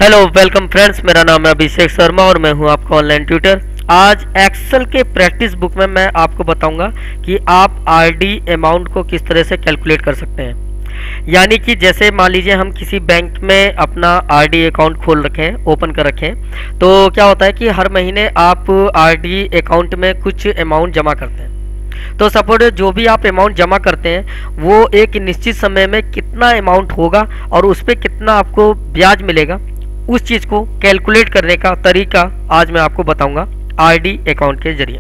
Hello welcome friends, मेरा नाम है अभिषेक शर्मा और मैं हूं आपका ऑनलाइन ट्यूटर। आज एक्सेल के प्रैक्टिस बुक में मैं आपको बताऊंगा कि आप आरडी अमाउंट को किस तरह से कैलकुलेट कर सकते हैं। यानी कि जैसे मान लीजिए हम किसी बैंक में अपना आरडी अकाउंट खोल रखें, ओपन कर रखें, तो क्या होता है कि हर महीने आप आरडी अकाउंट में कुछ अमाउंट जमा करते हैं। तो सपोज जो भी आप अमाउंट जमा करते हैं वो एक निश्चित समय में कितना अमाउंट होगा और उस पर कितना आपको ब्याज मिलेगा, उस चीज को कैलकुलेट करने का तरीका आज मैं आपको बताऊंगा आरडी अकाउंट के जरिए।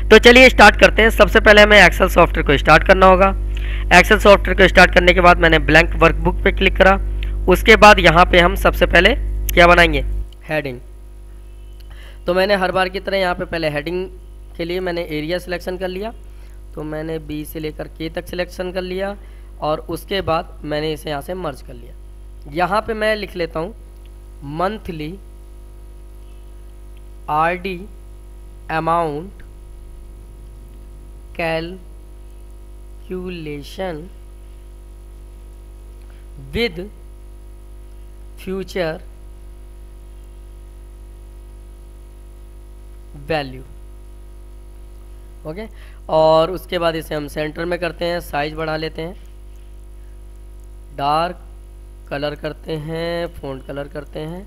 तो चलिए स्टार्ट करते हैं। सबसे पहले हमें एक्सेल सॉफ्टवेयर को स्टार्ट करना होगा। एक्सेल सॉफ्टवेयर को स्टार्ट करने के बाद मैंने ब्लैंक वर्कबुक पे क्लिक करा। उसके बाद यहाँ पे हम सबसे पहले क्या बनाएंगे, हेडिंग। तो मैंने हर बार की तरह यहाँ पे पहले हेडिंग के लिए मैंने एरिया सिलेक्शन कर लिया। तो मैंने बी से लेकर के तक सिलेक्शन कर लिया और उसके बाद मैंने इसे यहाँ से मर्ज कर लिया। यहाँ पे मैं लिख लेता हूँ monthly RD amount calculation with future value. Okay, और उसके बाद इसे हम सेंटर में करते हैं, साइज बढ़ा लेते हैं, डार्क कलर करते हैं, फ़ॉन्ट कलर करते हैं,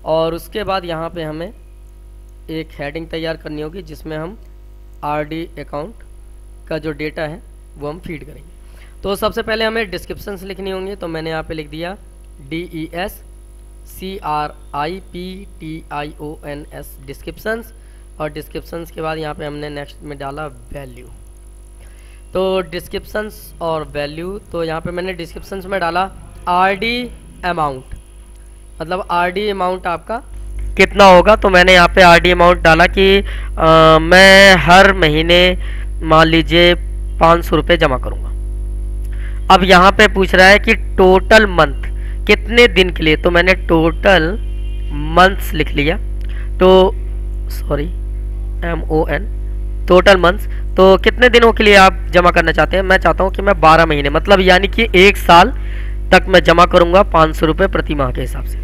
और उसके बाद यहाँ पे हमें एक हेडिंग तैयार करनी होगी जिसमें हम आरडी अकाउंट का जो डेटा है वो हम फीड करेंगे। तो सबसे पहले हमें डिस्क्रिप्शंस लिखनी होंगी। तो मैंने यहाँ पे लिख दिया DESCRIPTIONS डिस्क्रिप्शंस, और डिस्क्रिप्शंस के बाद यहाँ पे हमने नेक्स्ट में डाला वैल्यू। तो डिस्क्रिप्शंस और वैल्यू, तो यहाँ पे मैंने डिस्क्रिप्शंस में डाला आरडी अमाउंट, मतलब आरडी अमाउंट आपका कितना होगा। तो मैंने यहाँ पे आरडी अमाउंट डाला कि मैं हर महीने मान लीजिए 500 रुपये जमा करूँगा। अब यहाँ पे पूछ रहा है कि टोटल मंथ कितने दिन के लिए, तो मैंने टोटल मंथ्स लिख लिया। तो सॉरी MON टोटल मंथ्स। तो कितने दिनों के लिए आप जमा करना चाहते हैं? मैं चाहता हूँ कि मैं 12 महीने, मतलब यानी कि 1 साल तक मैं जमा करूँगा 500 रुपये प्रति माह के हिसाब से।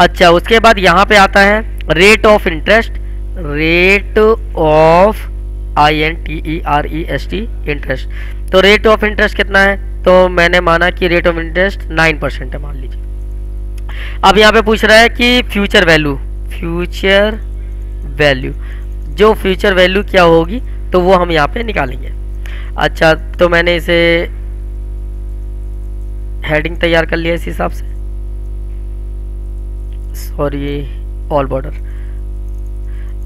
अच्छा, उसके बाद यहाँ पे आता है rate of interest, rate of INTEREST interest. तो रेट ऑफ इंटरेस्ट कितना है? तो मैंने माना कि रेट ऑफ इंटरेस्ट 9% है, मान लीजिए। अब यहाँ पे पूछ रहा है कि फ्यूचर वैल्यू, फ्यूचर वैल्यू, जो फ्यूचर वैल्यू क्या होगी तो वो हम यहाँ पे निकालेंगे। अच्छा, तो मैंने इसे हेडिंग तैयार कर लिया इस हिसाब से, सॉरी ऑल बॉर्डर।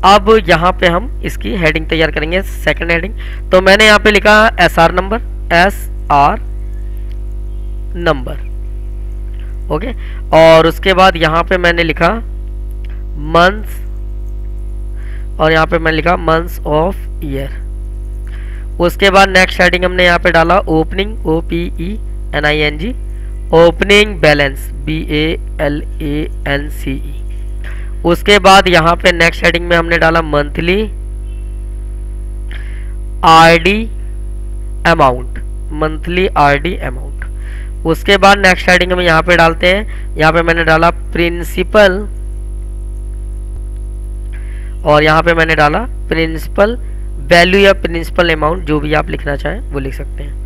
अब यहाँ पे हम इसकी हेडिंग तैयार करेंगे, सेकंड हेडिंग। तो मैंने यहाँ पे लिखा SR number, SR number. Okay, और उसके बाद यहाँ पे मैंने लिखा मंथ्स, और यहाँ पे मैंने लिखा मंथ्स ऑफ ईयर। उसके बाद नेक्स्ट हेडिंग हमने यहाँ पे डाला opening, OPENING, opening balance, BALANCE। उसके बाद यहाँ पे नेक्स्ट हेडिंग में हमने डाला monthly RD amount, monthly RD amount. उसके बाद नेक्स्ट हेडिंग हम यहाँ पे डालते हैं, यहाँ पे मैंने डाला प्रिंसिपल, और यहाँ पे मैंने डाला प्रिंसिपल वैल्यू या प्रिंसिपल अमाउंट, जो भी आप लिखना चाहें वो लिख सकते हैं।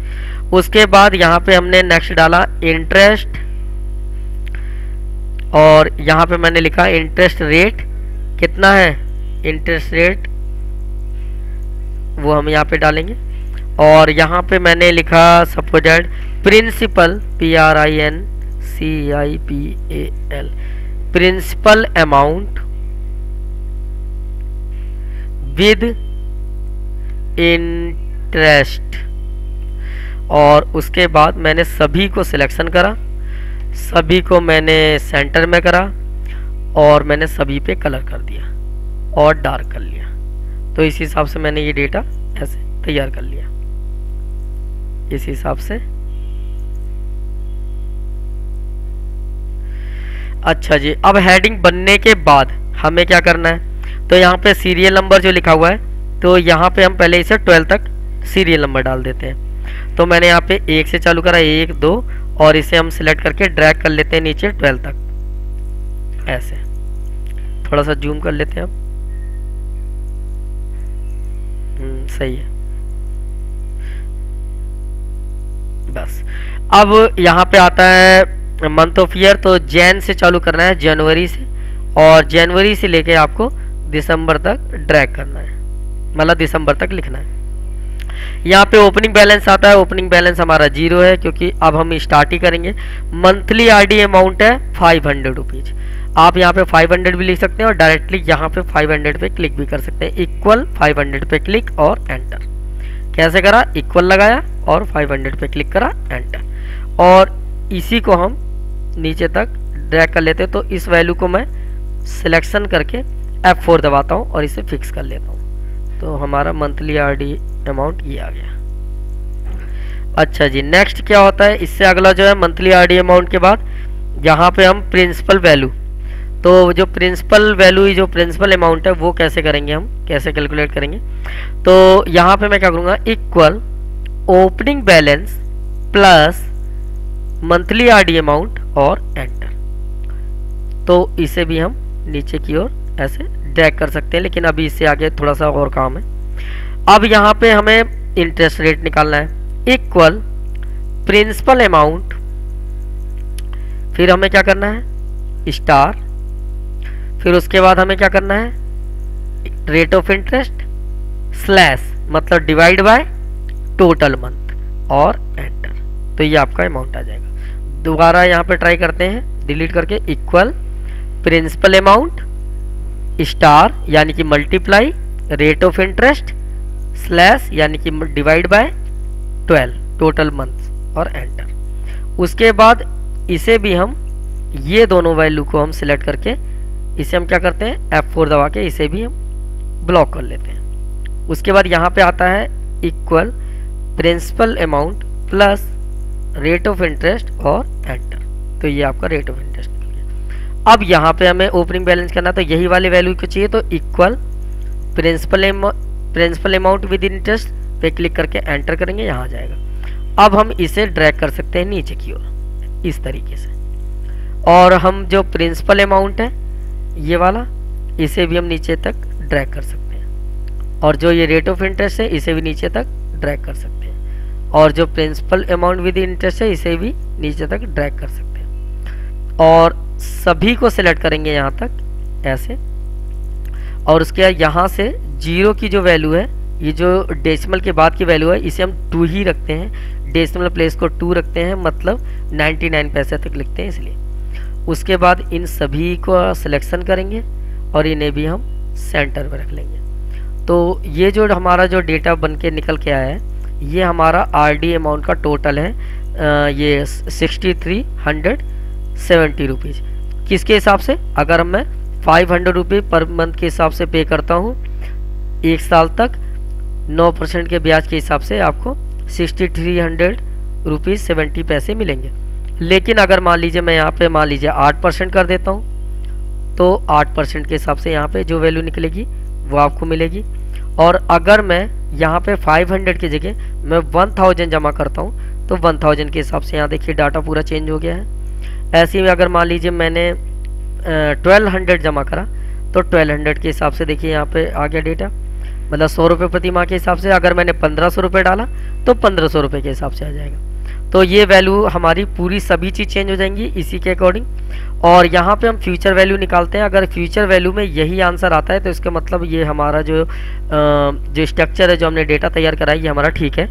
उसके बाद यहाँ पे हमने नेक्स्ट डाला इंटरेस्ट, और यहाँ पे मैंने लिखा इंटरेस्ट रेट कितना है, इंटरेस्ट रेट वो हम यहाँ पे डालेंगे। और यहाँ पे मैंने लिखा suppose principal, PRINCIPAL, principal amount with interest. और उसके बाद मैंने सभी को सिलेक्शन करा, सभी को मैंने सेंटर में करा, और मैंने सभी पे कलर कर दिया और डार्क कर लिया। तो इस हिसाब से मैंने ये डेटा ऐसे तैयार कर लिया, इस हिसाब से। अच्छा जी, अब हेडिंग बनने के बाद हमें क्या करना है? तो यहाँ पे सीरियल नंबर जो लिखा हुआ है, तो यहाँ पे हम पहले इसे 12 तक सीरियल नंबर डाल देते हैं। तो मैंने यहाँ पे 1 से चालू करा, 1 2, और इसे हम सिलेक्ट करके ड्रैग कर लेते हैं नीचे 12 तक। ऐसे थोड़ा सा जूम कर लेते हैं अब। सही है। बस अब यहाँ पे आता है मंथ ऑफ ईयर, तो जैन से चालू करना है, जनवरी से, और जनवरी से लेके आपको दिसंबर तक ड्रैग करना है, मतलब दिसंबर तक लिखना है। यहाँ पे ओपनिंग बैलेंस आता है, ओपनिंग बैलेंस हमारा 0 है क्योंकि अब हम स्टार्ट ही करेंगे। मंथली आरडी अमाउंट है 500 रुपीज। आप यहाँ पे 500 भी लिख सकते हैं और डायरेक्टली यहाँ पे 500 पे क्लिक भी कर सकते हैं। इक्वल 500 पे क्लिक और एंटर। कैसे करा? इक्वल लगाया और 500 पे क्लिक करा, एंटर। और इसी को हम नीचे तक ड्रैग कर लेते हैं। तो इस वैल्यू को मैं सिलेक्शन करके F4 दबाता हूँ और इसे फिक्स कर लेता हूँ। तो हमारा मंथली आरडी अमाउंट ये आ गया। अच्छा जी, नेक्स्ट क्या होता है? इससे अगला जो है मंथली आरडी अमाउंट के बाद यहाँ पे हम प्रिंसिपल वैल्यू, तो जो प्रिंसिपल वैल्यू, जो प्रिंसिपल अमाउंट है वो कैसे करेंगे, हम कैसे कैलकुलेट करेंगे? तो यहाँ पे मैं क्या करूँगा, equal opening balance plus monthly RD amount और एंटर। तो इसे भी हम नीचे की ओर ऐसे ड्रैग कर सकते हैं, लेकिन अभी इससे आगे थोड़ा सा और काम है। अब यहाँ पे हमें इंटरेस्ट रेट निकालना है। इक्वल प्रिंसिपल अमाउंट, फिर हमें क्या करना है, स्टार, फिर उसके बाद हमें क्या करना है, रेट ऑफ इंटरेस्ट स्लैश, मतलब डिवाइड बाय टोटल मंथ और एंटर। तो ये आपका अमाउंट आ जाएगा। दोबारा यहाँ पे ट्राई करते हैं, डिलीट करके, इक्वल प्रिंसिपल अमाउंट स्टार यानी कि multiply rate of interest slash यानी कि डिवाइड बाय 12 टोटल मंथ और एंटर। उसके बाद इसे भी हम, ये दोनों वैल्यू को हम सिलेक्ट करके इसे हम क्या करते हैं, F4 दबा के इसे भी हम ब्लॉक कर लेते हैं। उसके बाद यहाँ पे आता है equal principal amount plus rate of interest और एंटर। तो ये आपका रेट ऑफ इंटरेस्ट मिल गया। अब यहाँ पे हमें ओपनिंग बैलेंस करना, तो यही वाली वैल्यू को चाहिए, तो equal principal amount with interest पे क्लिक करके एंटर करेंगे, यहाँ आ जाएगा। अब हम इसे ड्रैग कर सकते हैं नीचे की ओर इस तरीके से, और हम जो प्रिंसिपल अमाउंट है ये वाला, इसे भी हम नीचे तक ड्रैग कर सकते हैं, और जो ये रेट ऑफ इंटरेस्ट है इसे भी नीचे तक ड्रैग कर सकते हैं, और जो प्रिंसिपल अमाउंट विद इंटरेस्ट है इसे भी नीचे तक ड्रैग कर सकते हैं, और सभी को सिलेक्ट करेंगे यहाँ तक ऐसे। और उसके बाद यहाँ से 0 की जो वैल्यू है, ये जो डेसिमल के बाद की वैल्यू है, इसे हम 2 ही रखते हैं, डेसिमल प्लेस को 2 रखते हैं, मतलब 99 पैसे तक लिखते हैं इसलिए। उसके बाद इन सभी को सिलेक्शन करेंगे और इन्हें भी हम सेंटर में रख लेंगे। तो ये जो हमारा जो डेटा बन के निकल के आया है, ये हमारा आरडी अमाउंट का टोटल है, ये 6370 रुपीज़। किसके हिसाब से? अगर मैं 500 रुपये पर मंथ के हिसाब से पे करता हूँ 1 साल तक, 9% के ब्याज के हिसाब से आपको 6300 रुपीज़ 70 पैसे मिलेंगे। लेकिन अगर मान लीजिए मैं यहाँ पे मान लीजिए 8% कर देता हूँ, तो 8% के हिसाब से यहाँ पे जो वैल्यू निकलेगी वो आपको मिलेगी। और अगर मैं यहाँ पे 500 की जगह मैं 1000 जमा करता हूँ, तो 1000 के हिसाब से यहाँ देखिए डाटा पूरा चेंज हो गया है। ऐसे ही अगर मान लीजिए मैंने 1200 जमा करा, तो 1200 के हिसाब से देखिए यहाँ पे आ गया डेटा, मतलब 100 रुपये प्रति माह के हिसाब से। अगर मैंने 1500 रुपये डाला तो 1500 रुपये के हिसाब से आ जाएगा। तो ये वैल्यू हमारी पूरी सभी चीज़ चेंज हो जाएंगी इसी के अकॉर्डिंग। और यहाँ पे हम फ्यूचर वैल्यू निकालते हैं। अगर फ्यूचर वैल्यू में यही आंसर आता है तो इसका मतलब ये हमारा जो स्ट्रक्चर है, जो हमने डेटा तैयार करा है, ये हमारा ठीक है।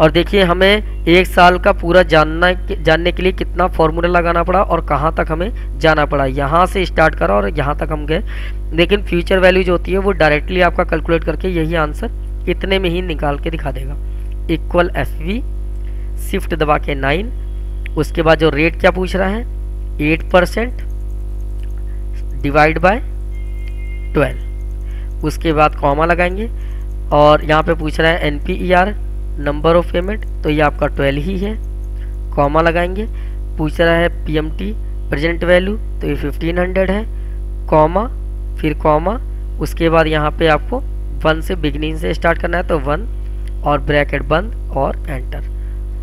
और देखिए हमें 1 साल का पूरा जानने के लिए कितना फॉर्मूला लगाना पड़ा और कहाँ तक हमें जाना पड़ा। यहाँ से स्टार्ट करा और यहाँ तक हम गए, लेकिन फ्यूचर वैल्यू जो होती है वो डायरेक्टली आपका कैलकुलेट करके यही आंसर इतने में ही निकाल के दिखा देगा। इक्वल FV, शिफ्ट दबा के 9, उसके बाद जो रेट क्या पूछ रहा है 8% डिवाइड बाय 12, उसके बाद कॉमा लगाएंगे। और यहाँ पे पूछ रहा है NPER नंबर ऑफ पेमेंट, तो ये आपका 12 ही है, कॉमा लगाएंगे। पूछ रहा है PMT प्रेजेंट वैल्यू, तो ये 1500 है, कॉमा फिर कॉमा, उसके बाद यहाँ पे आपको 1 से बिगनिंग से स्टार्ट करना है, तो 1 और ब्रैकेट बंद और एंटर।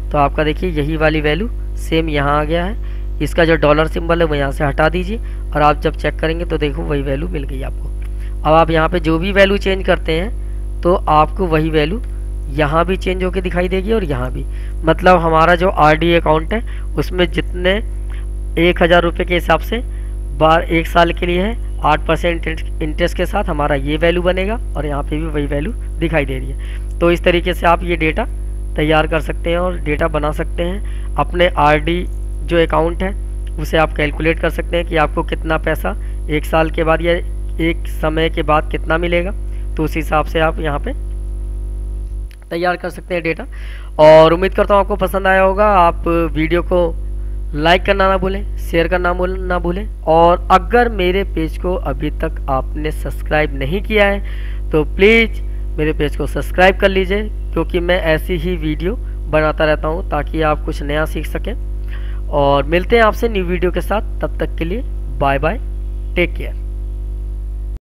तो आपका देखिए यही वाली वैल्यू सेम यहाँ आ गया है। इसका जो डॉलर सिंबल है वो यहाँ से हटा दीजिए और आप जब चेक करेंगे तो देखो वही वैल्यू मिल गई आपको। अब आप यहाँ पे जो भी वैल्यू चेंज करते हैं तो आपको वही वैल्यू यहाँ भी चेंज होकर दिखाई देगी और यहाँ भी। मतलब हमारा जो आरडी अकाउंट है उसमें जितने 1000 रुपये के हिसाब से 1 साल के लिए है 8% इंटरेस्ट के साथ हमारा ये वैल्यू बनेगा और यहाँ पे भी वही वैल्यू दिखाई दे रही है। तो इस तरीके से आप ये डेटा तैयार कर सकते हैं और डेटा बना सकते हैं। अपने आरडी जो अकाउंट है उसे आप कैलकुलेट कर सकते हैं कि आपको कितना पैसा 1 साल के बाद या एक समय के बाद कितना मिलेगा, तो उस हिसाब से आप यहाँ पे तैयार कर सकते हैं डेटा। और उम्मीद करता हूँ आपको पसंद आया होगा। आप वीडियो को लाइक करना ना भूलें, शेयर करना ना भूलें, और अगर मेरे पेज को अभी तक आपने सब्सक्राइब नहीं किया है तो प्लीज़ मेरे पेज को सब्सक्राइब कर लीजिए, क्योंकि मैं ऐसी ही वीडियो बनाता रहता हूँ ताकि आप कुछ नया सीख सकें। और मिलते हैं आपसे न्यू वीडियो के साथ, तब तक के लिए बाय बाय, टेक केयर।